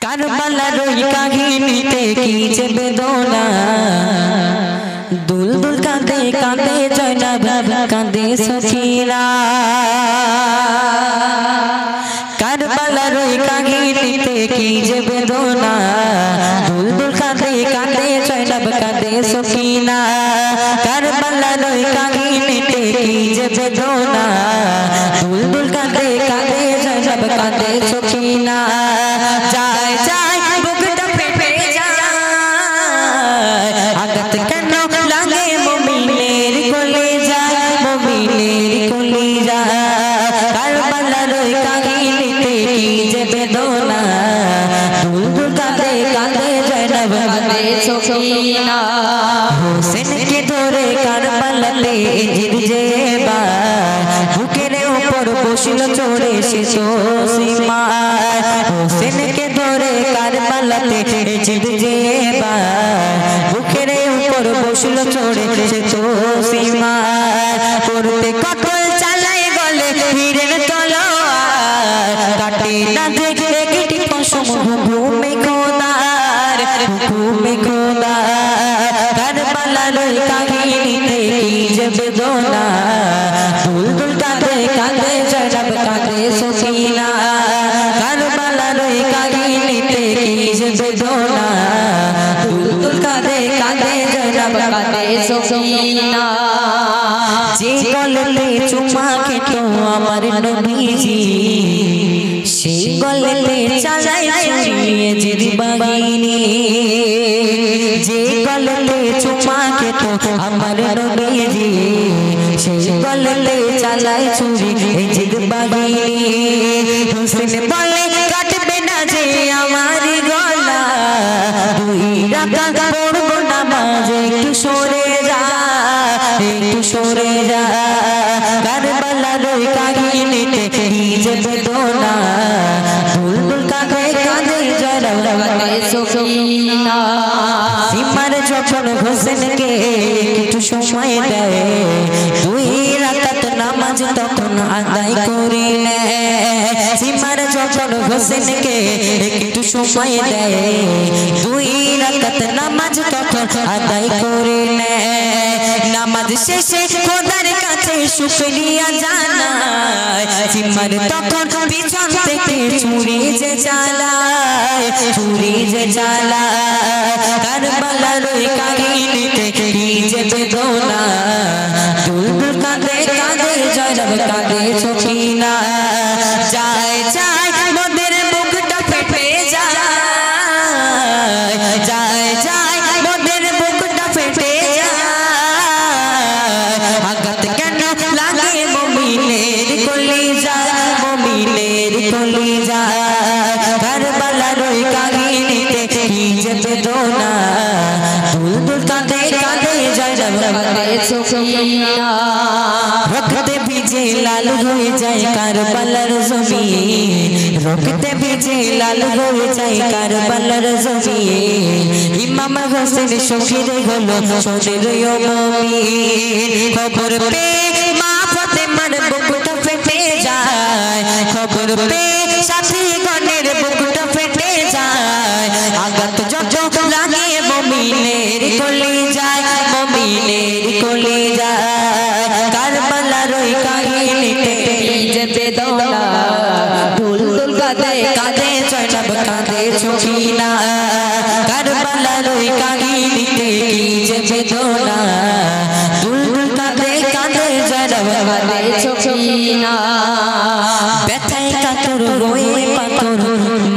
কারবালার ওই কাহিনীতে কি যে বেদনা, দুলদুল কাঁদে কাঁদে জয়নাব কাঁদে সখিরা। কারবালার ওই কাহিনীতে কি যে বেদনা, দুলদুল কাঁদে কাঁদে জয়নাব কাঁদে সখিনা। কারবালার ওই কাহিনীতে কি যে বেদনা, দুলদুল কাঁদে কাঁদে জয়নাব কাঁদে সখিনা। যায় যায় বুকটা ফেটে যায়, আঘাত কেন লাগে মুমিনের কোলে যায়, মুমিনের কোলে যায়। কারবালার ওই কাহিনীতে কি যে বেদনা, দুলদুল কাঁদে কাঁদে জয়নাব কাঁদে সখিনা। হোসেনকে ধরে কারবালাতে জিদ যেবা, বুকের উপর বসিল চড়ে সে তো সীমা। হোসেনকে ধরে কারবালাতে জিদ যেবা, বুকের উপর বসিল চড়ে সে তো সীমা। করতে কতল চালায় গলে হীরের তলোয়ার, কাটে না দেখে একটি পশম হুকুমে খোদার, হুকুমে খোদার। কারবালার ওই কাহিনীতে কি যে বেদনা, দুলদুল কাঁদে কাঁদে জয়নাব কাঁদে সখিনা। কারবালার ওই কাহিনীতে কি যে বেদনা, দুলদুল কাঁদে কাঁদে জয়নাব কাঁদে সখিনা। যে গলেতে চুমা খেত আমার নবীজি, সেই গলেতে চালায় ছুরিয়ে জিদ বাহিনী। যে গলেতে চুমা খেত আমার নবীজি, সেই গলেতে চালায় ছুরি জিদ বাহিনী। হোসেন বলে কাটবে না যে আমার গলা, দুই রাকাত পড়ব নামাজে একটু সরে যা, একটু সরে যা। কারবালার ওই কাহিনীতে কি যে বেদনা, দুলদুল কাঁদে কাঁদে জয়নাব কাঁদে সখিনা। সীমার যখন হোসেনকে একটু সময় দেয়, দুই রাকাত নামাজ তখন আদায় করে নেয়। সীমার যখন হোসেনকে একটু সময় দেয়, দুই রাকাত নামাজ তখন আদায় করে নেয়। নামাজ শেষে খোদার কাছে শুকরিয়া জানায়, সীমার তখন পিছন থেকে ছুরি যে চালায়, ছুরি যে চালায়। কারবালার ওই কাহিনীতে কি যে বেদনা, দুলদুল কাঁদে কাঁদে জয়নাব কাঁদে সখিনা। যায় যায় মোদের বুকটা ফেটে যায়, যায় যায় মোদের বুকটা ফেটে যায়। আঘাত কেন লাগে মুমিনের কোলে যায়, মুমিনের কোলে যায়। কারবালার ওই কাহিনীতে কি যে বেদনা, দুলদুল কাঁদে কাঁদে জয়নাব কাঁদে সখিনা। রক্তে ভিজে লাল হয়ে যায় কারবালার জমিন, রক্তে ভিজে লাল হয়ে যায় কারবালার জমিন। ইমাম হোসেন শহীদ হলো শহীদ মুমিন। খবর পেয়ে মা ফাতেমার বুকটা ফেটে যায়, খবর পেয়ে সাথী গণের বুকটা ফেটে যায়। আঘাত যত লাগে মুমিনের কোলে যায়, মুমিনের কোলে যায়। কারবালার ওই কাহিনীতে কি যে বেদনা, দুলদুল কাঁদে কাঁদে জয়নাব কাঁদে সখিনা। কারবালার ওই কাহিনীতে কি যে বেদনা, দুলদুল কাঁদে কাঁদে জয়নাব কাঁদে সখিনা। ব্যথায় কাতর হয়ে পাথর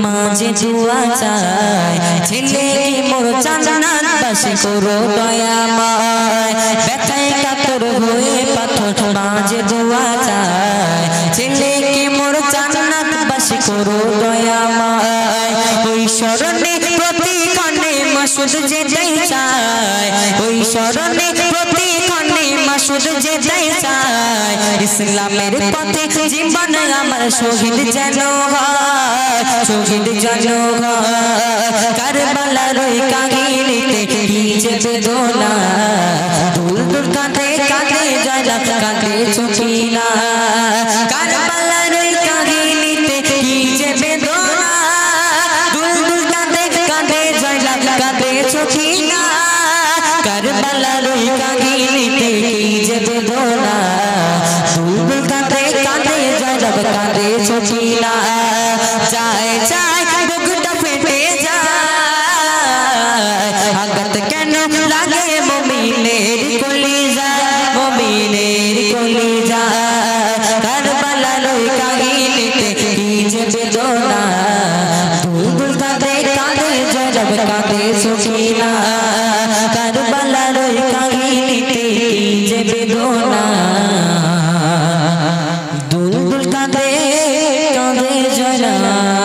মাঝে জুয়া চায়, ছেলে মোর জান্নাত বাসী করো দয়াময়। ব্যথায় কাতর হয়ে পাথর মাঝে জুয়া চায়, ছেলে মোর জান্নাত বাসী করো দয়াময়। ওই স্মরণে প্রতিক্ষণে মাসুদ যেতে চায়, ওই স্মরণে প্রতিক্ষণে মাসুদ যেতে চায়। ইসলামের পথে জীবন আমার শহীদ যেন হয়, শহীদ যেন হয়। কারবালার ওই কাহিনীতে কি যে বেদনা, দুলদুল কাঁদে কাঁদে জয়নাব কাঁদে সখিনা। কারবালার ওই কাহিনীতে কি যে বেদনা, দুলদুল যায় যায় বুকটা ফেটে যায় আঘাত কেন লাগে মুমিনের কলিজায় মুমিনের কলিজায় কারবালার ওই কাহিনীতে কি যে বেদনা দুলদুল কাঁদে কাঁদে জয়নব কাঁদে সখিনা কারবালার ওই কাহিনীতে কি যে বেদনা দুলদুল কাঁদে কাঁদে জয়নব